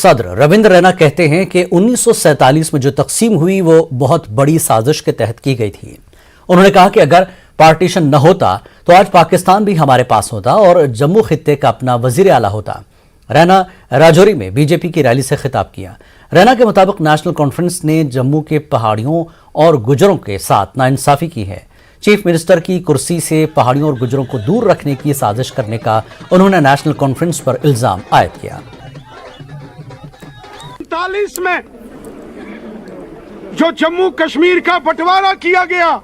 صدر رویندر رینا کہتے ہیں کہ 1947 میں جو تقسیم ہوئی وہ بہت بڑی سازش کے تحت کی گئی تھی۔ انہوں نے کہا کہ اگر پارٹیشن نہ ہوتا تو آج پاکستان بھی ہمارے پاس ہوتا اور جموں خطے کا اپنا وزیر اعلیٰ ہوتا۔ رینا راجوری میں بی جے پی کی ریلی سے خطاب کیا۔ رینا کے مطابق نیشنل کانفرنس نے جموں کے پہاڑیوں اور گجروں کے ساتھ ناانصافی کی ہے۔ چیف منسٹر کی کرسی سے پہاڑیوں اور گجروں کو دور رکھنے کی سازش کرنے کا انہوں نے نیشنل کانفرنس پر الزام عائد کیا۔ 1947 میں جو جموں کشمیر کا بٹوارا کیا گیا،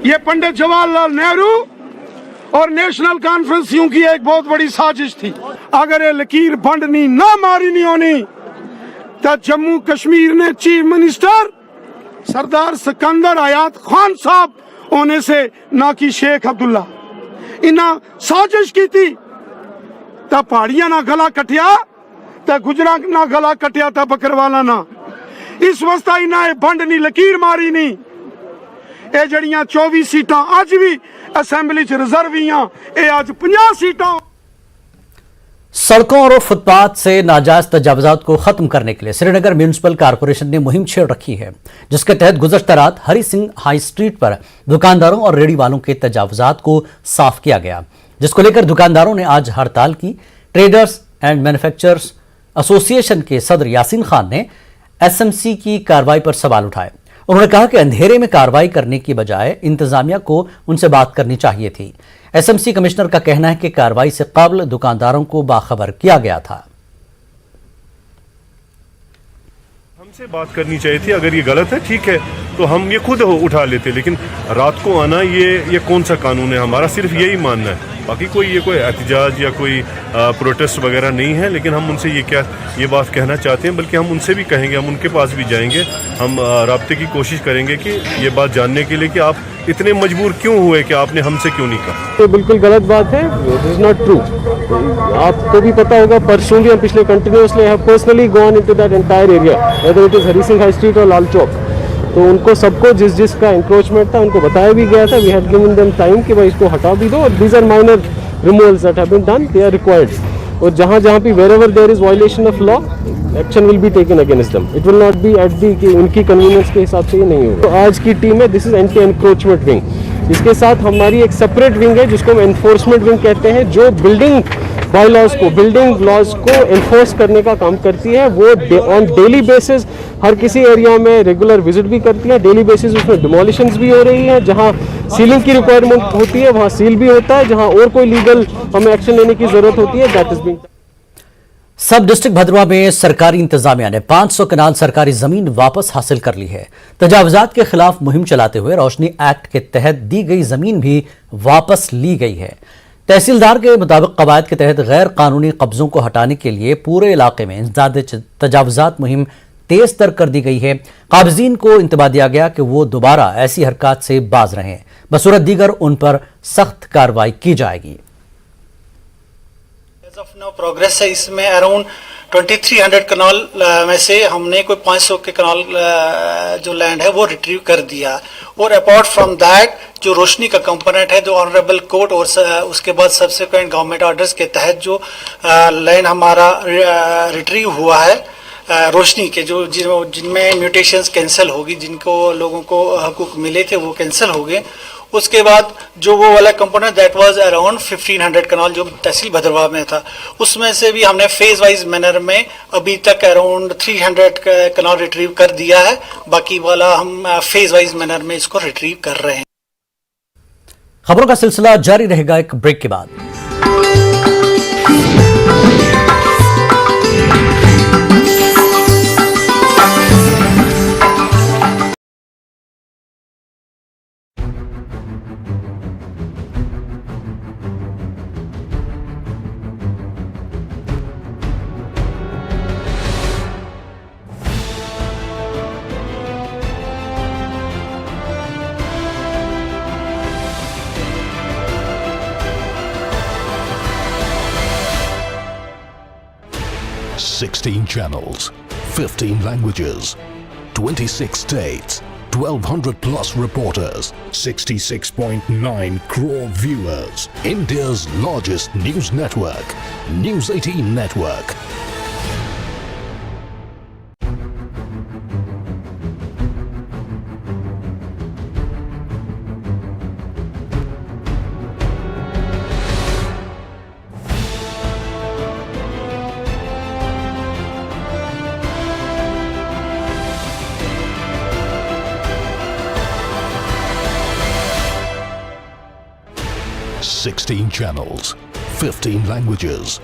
یہ پنڈت جواہر لال نہرو اور نیشنل کانفرنسیوں کی ایک بہت بڑی سازش تھی۔ اگر یہ لکیر بنڈنی نہ ماری نہیں ہونی تو جموں کشمیر نے چیف منسٹر سردار سکندر حیات خان صاحب ہونے سے نہ کی شیخ عبداللہ انہاں سازش کی تھی تا پہاڑیاں نہ گلا کٹیا تا گجرا نہ گلا کٹیا تا بکروالا نہ اس واسطہ انہاں بنڈنی لکیر ماری نہیں۔ اے جڑیاں 24 سیٹاں آج بھی اسمبلی چ ریزرو ہوئیاں، اے آج 50 سیٹاں۔ سڑکوں اور فٹ پاتھ سے ناجائز تجاوزات کو ختم کرنے کے لیے سری نگر میونسپل کارپوریشن نے مہم چھیڑ رکھی ہے، جس کے تحت گزشتہ رات ہری سنگھ ہائی اسٹریٹ پر دکانداروں اور ریڑھی والوں کے تجاوزات کو صاف کیا گیا، جس کو لے کر دکانداروں نے آج ہڑتال کی۔ ٹریڈرز اینڈ مینوفیکچررز ایسوسی ایشن کے صدر یاسین خان نے ایس ایم سی کی کارروائی پر سوال اٹھائے۔ انہوں نے کہا کہ اندھیرے میں کارروائی کرنے کی بجائے انتظامیہ کو ان سے بات کرنی چاہیے تھی۔ ایس ایم سی کمشنر کا کہنا ہے کہ کارروائی سے قبل دکانداروں کو باخبر کیا گیا تھا۔ ہم سے بات کرنی چاہیے تھی، اگر یہ غلط ہے ٹھیک ہے تو ہم یہ خود اٹھا لیتے، لیکن رات کو آنا یہ کون سا قانون ہے؟ ہمارا صرف یہی ماننا ہے، باقی کوئی احتجاج یا کوئی پروٹیسٹ وغیرہ نہیں ہے، لیکن ہم ان سے یہ بات کہنا چاہتے ہیں، بلکہ ہم ان سے بھی کہیں گے، ہم ان کے پاس بھی جائیں گے، ہم رابطے کی کوشش کریں گے کہ یہ بات جاننے کے لیے کہ آپ اتنے مجبور کیوں ہوئے کہ آپ نے ہم سے کیوں نہیں کہا۔ یہ بالکل غلط بات ہے، اٹ از ناٹ ٹرو۔ آپ کو بھی پتا ہوگا پرسوں بھی ہم پچھلے continuously have personally gone into that entire area whether it is Hari Singh High Street اور لال چوک، تو ان کو سب کو جس کا انکروچمنٹ تھا ان کو بتایا بھی گیا تھا، we had given them time کہ بھائی اس کو ہٹا بھی دو، اور these are minor removals that have been done, they are required, اور جہاں بھی wherever there is violation of law action will be taken against them, it will not be at the کہ ان کی کنوینئنس کے حساب سے یہ نہیں ہوگا۔ تو آج کی ٹیم ہے دس از اینٹی انکروچمنٹ ونگ، اس کے ساتھ ہماری ایک سپریٹ ونگ ہے جس کو ہم انفورسمنٹ ونگ کہتے ہیں، جو بلڈنگ بائی لاز کو بلڈنگ لاز کو انفورس کرنے کا کام کرتی ہے۔ وہ آن ڈیلی بیسس ہر کسی ایریا میں ریگولر وزٹ بھی کرتی ہے، ڈیلی بیسس اس میں ڈیمولیشنز بھی ہو رہی ہیں، جہاں سیلنگ کی ریکوائرمنٹ ہوتی ہے وہاں سیل بھی ہوتا ہے، جہاں اور کوئی لیگل ہمیں ایکشن لینے کی ضرورت ہوتی ہے that is being. Sub district Bhaderwah میں سرکاری انتظامیہ نے 500 کنال سرکاری زمین واپس حاصل کر لی ہے۔ تجاوزات کے خلاف مہم چلاتے ہوئے روشنی ایکٹ کے تحت دی گئی زمین بھی واپس لی گئی ہے۔ تحصیلدار کے مطابق قواعد کے تحت غیر قانونی قبضوں کو ہٹانے کے لیے پورے علاقے میں انسداد تجاوزات مہم تیز تر کر دی گئی ہے۔ قابضین کو انتباہ دیا گیا کہ وہ دوبارہ ایسی حرکات سے باز رہیں، بصورت دیگر ان پر سخت کارروائی کی جائے گی۔ پروگریس ہے اس میں اراؤنڈ 2300 کنال میں سے ہم نے کوئی 500 کے کنال جو لینڈ ہے وہ ریٹریو کر دیا، اور اپارٹ فرام دیٹ جو روشنی کا کمپوننٹ ہے، جو آنریبل کورٹ اور اس کے بعد سبسیکوینٹ گورنمنٹ آرڈرز کے تحت جو لینڈ ہمارا ریٹریو ہوا ہے روشنی کے، جو جن میں میوٹیشنز کینسل ہوگی، جن کو لوگوں کو حقوق ملے تھے وہ کینسل ہو گئے۔ اس کے بعد جو وہ والا component that was around 1500 kanal جو تحصیل بھدرواہ میں تھا، اس میں سے بھی ہم نے فیز وائز مینر میں ابھی تک اراؤنڈ 300 کنال ریٹریو کر دیا ہے، باقی والا ہم فیز وائز مینر میں اس کو ریٹریو کر رہے ہیں۔ خبروں کا سلسلہ جاری رہے گا ایک بریک کے بعد۔ Sixteen channels, 15 languages, 26 states, 1200 plus reporters, 66.9 crore viewers. India's largest news network, News 18 Network. 16 channels, 15 languages,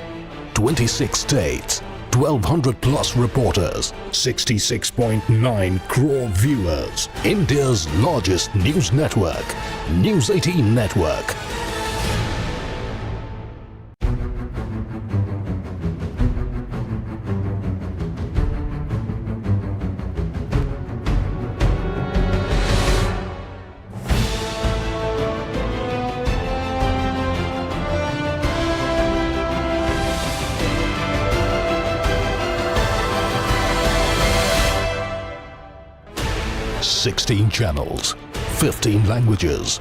26 states, 1200 plus reporters, 66.9 crore viewers. India's largest news network, News 18 Network. Sixteen channels, 15 languages,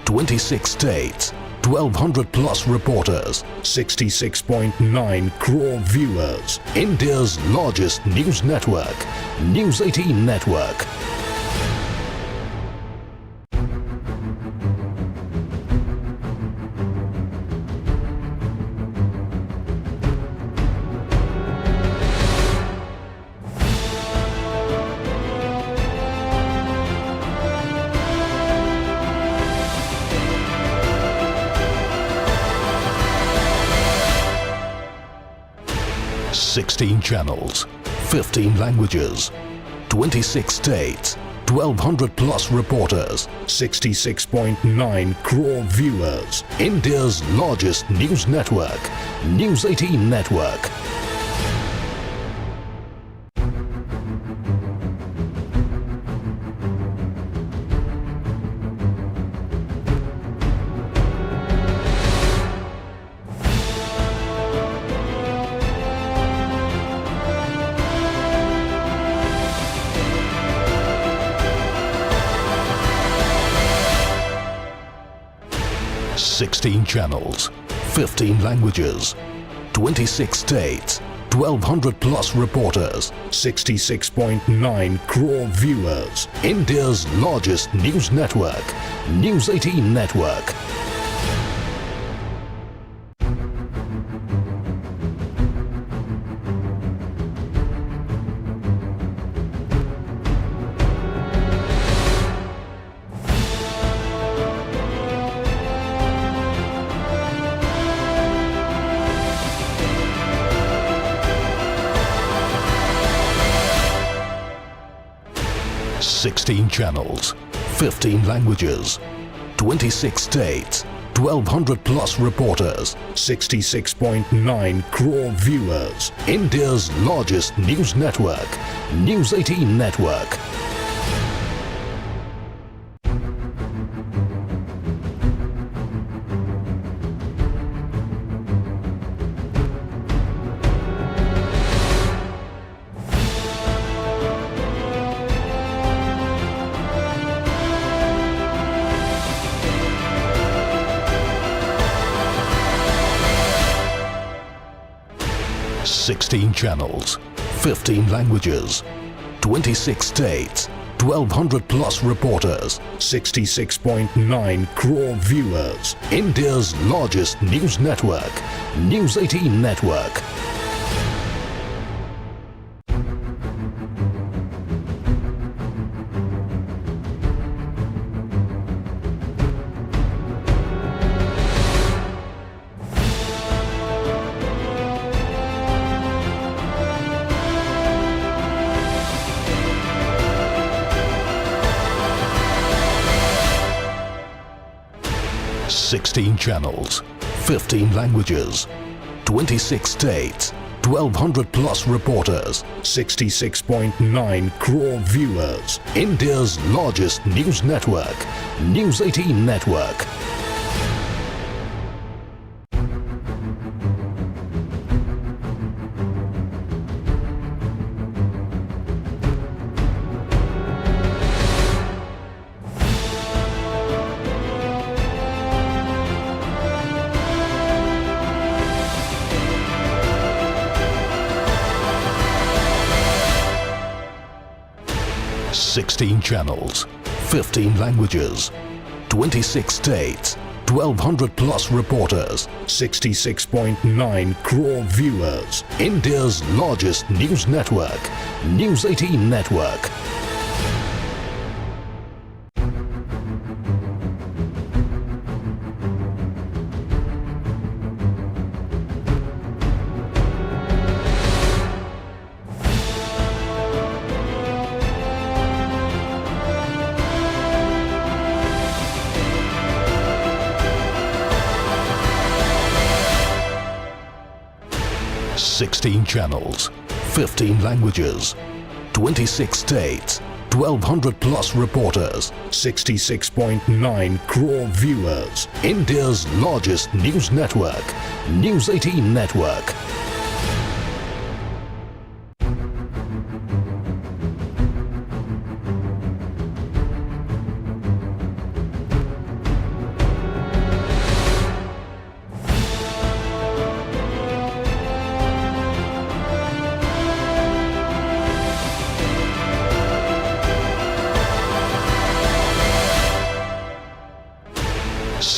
26 states, 1200 plus reporters, 66.9 crore viewers. India's largest news network, News 18 Network. Sixteen channels, 15 languages, 26 states, 1200 plus reporters, 66.9 crore viewers. India's largest news network, News 18 Network. Sixteen channels, 15 languages, 26 states, 1200 plus reporters, 66.9 crore viewers. India's largest news network, News 18 Network. Sixteen channels, 15 languages, 26 states, 1200 plus reporters, 66.9 crore viewers. India's largest news network, News 18 Network. Sixteen channels, 15 languages, 26 states, 1200 plus reporters, 66.9 crore viewers. India's largest news network, News 18 Network. Sixteen channels, 15 languages, 26 states, 1200 plus reporters, 66.9 crore viewers. India's largest news network, News 18 Network. Sixteen channels, 15 languages, 26 states, 1200 plus reporters, 66.9 crore viewers. India's largest news network, News 18 Network. 16 channels, 15 languages, 26 states, 1200 plus reporters, 66.9 crore viewers. India's largest news network, News 18 Network.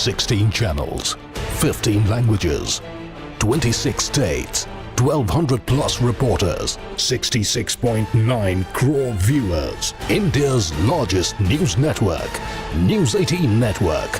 Sixteen channels, 15 languages, 26 states, 1200 plus reporters, 66.9 crore viewers. India's largest news network, News 18 Network.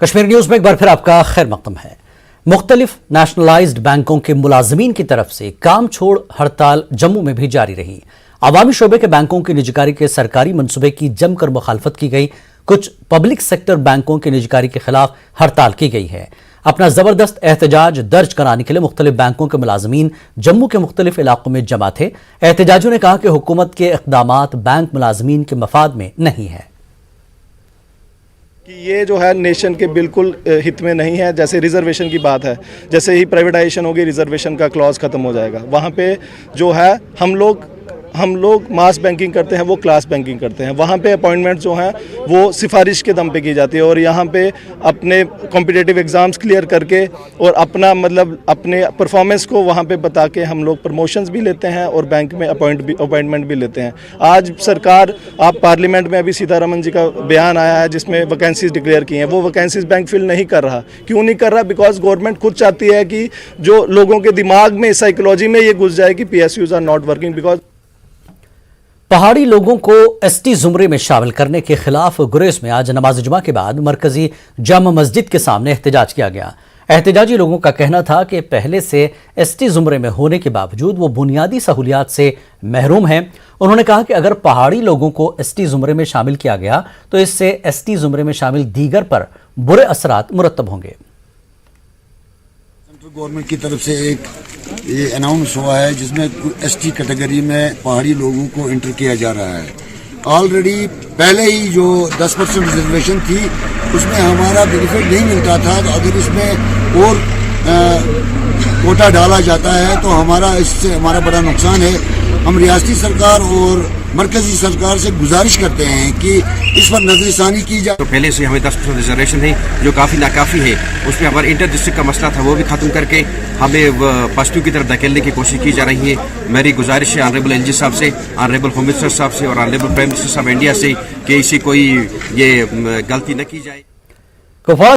Kashmir news में एक बार फिर आपका खैर मकदम है। मुख्तलिफ nationalised बैंकों के मुलाजमीन की तरफ से काम छोड़ हड़ताल जम्मू में भी जारी रही। अवामी शोबे के बैंकों की निजीकारी के सरकारी मंसूबे की जमकर मुखालफत की गई। कुछ पब्लिक सेक्टर बैंकों की निजीकारी के खिलाफ हड़ताल की गई है। अपना जबरदस्त एहतजाज दर्ज कराने के लिए मुख्तलिफ बैंकों के मुलाजमीन जम्मू के मुख्तलिफ इलाकों में जमा थे। एहतजाजियों ने कहा कि हुकूमत के इक़दामात बैंक मुलाजमीन के मफाद में नहीं है कि ये जो है नेशन के बिल्कुल हित में नहीं है। जैसे रिजर्वेशन की बात है, जैसे ही प्राइवेटाइजेशन होगी रिजर्वेशन का क्लॉज खत्म हो जाएगा। वहाँ पे जो है हम लोग मास बैंकिंग करते हैं, वो क्लास बैंकिंग करते हैं। वहाँ पे अपॉइंटमेंट जो हैं वो सिफारिश के दम पे की जाती है और यहाँ पे अपने कॉम्पिटिटिव एग्ज़ाम्स क्लियर करके और अपना मतलब अपने परफॉर्मेंस को वहाँ पे बता के हम लोग प्रमोशंस भी लेते हैं और बैंक में अपॉइंटमेंट भी लेते हैं। आज सरकार, आप पार्लियामेंट में अभी सीतारमन जी का बयान आया है जिसमें वैकेंसीज डिक्लेयर की हैं, वो वैकेंसीज बैंक फिल नहीं कर रहा। क्यों नहीं कर रहा? बिकॉज गवर्नमेंट खुद चाहती है कि जो लोगों के दिमाग में, साइकोलॉजी में ये घुस जाए कि PSUs are not working. Because पहाड़ी लोगों को एसटी जुमरे में शामिल करने के खिलाफ गुरेज में आज नमाज जुमा के बाद मरकजी जामा मस्जिद के सामने एहतजाज किया गया। एहतजाजी लोगों का कहना था कि पहले से एसटी जुमरे में होने के बावजूद वो बुनियादी सहूलियात से महरूम हैं। उन्होंने कहा कि अगर पहाड़ी लोगों को एसटी जुमरे में शामिल किया गया तो इससे एसटी जुमरे में शामिल दीगर पर बुरे असरात मुरत्तब होंगे। सेंट्रल गवर्नमेंट की तरफ से एक ये अनाउंस हुआ है जिसमें एसटी कैटेगरी में पहाड़ी लोगों को इंटर किया जा रहा है। ऑलरेडी पहले ही जो 10% रिजर्वेशन थी उसमें हमारा बेनिफिट नहीं मिलता था, तो अगर इसमें और कोटा डाला जाता है तो इससे हमारा बड़ा नुकसान है। हम रियासती सरकार और मरकजी सरकार से गुजारिश करते हैं कि इस पर नजरसानी की जाए। तो पहले से हमें 10% रिजर्वेशन है जो काफ़ी नाकाफ़ी है, उसमें हमारा इंटर डिस्ट्रिक्ट का मसला था वो भी ख़त्म करके हमें +2 की तरफ धकेलने की कोशिश की जा रही है। मेरी गुजारिश है ऑनरेबल LG साहब से, ऑनरेबल होम मिनिस्टर साहब से और ऑनरेबल प्राइम मिनिस्टर साहब इंडिया से कि इसी कोई ये गलती न की जाए।